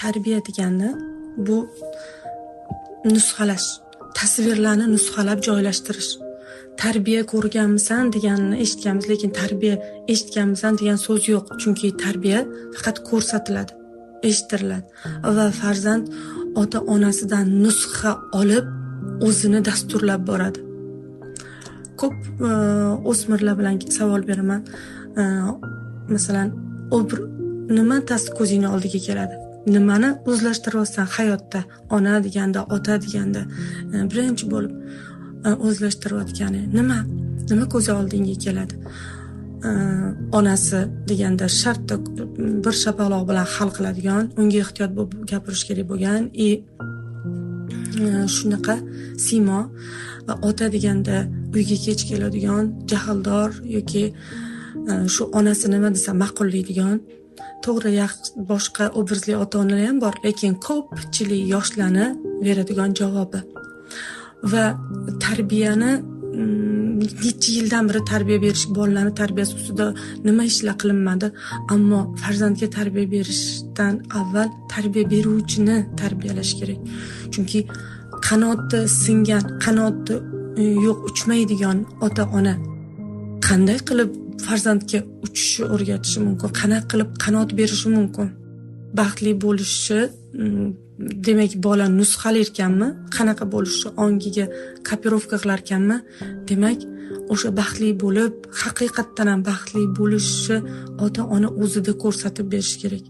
tarbiya degani bu nusxalash, tasvirlarni nusxalab joylashtirish. Tarbiya ko'rganmisan deganini eshitganmiz, lekin tarbiya eshitganmisan degan so'z yo'q. Chunki tarbiya faqat ko'rsatiladi, eshitiriladi va farzand ota-onasidan nusxa olib o'zini dasturlab boradi. Ko'p o'smirlar bilan savol beraman. Masalan, nima ko'zingni oldiga keladi? Nimani o'zlashtiryapsan hayotda? Ona deganda, ota deganda birinchi bo'lib o'zlashtirayotgani nima ko'z oldingga keladi? Onasi deganda shartda bir shapaloq bilan hal qiladigan, unga ehtiyot bo'lib gapirish kerak bo'lgan, shunaqa simo. Ota deganda uyga kech keladigan, jahldor yoki shu onasi nima desa ma'qullaydigan. To'g'ri, boshqa obrazli ota-onalar ham bor, lekin ko'pchilik yoshlarni beradigan javobi. Va tarbiyani necha yildan beri tarbiya berish, bolalarni tarbiyasi ustida nima ishlar qilinmadi, ammo farzandga tarbiya berishdan avval tarbiya beruvchini tarbiyalash kerak. Chunki qanoti singan, qanoti yo'q, uchmaydigan ota-ona qanday qilib farzandga uchishni o'rgatishi mumkin, qanaqa qilib qanot berishi mumkin? Baxtli bo'lishi demak, bola nusxalar ekanmi? Qanaqa bo'lishi ongiga kopirovka qilar ekanmi? Demak, o'sha baxtli bo'lib, haqiqatdan ham baxtli bo'lishi ota-ona o'zida ko'rsatib berish kerak.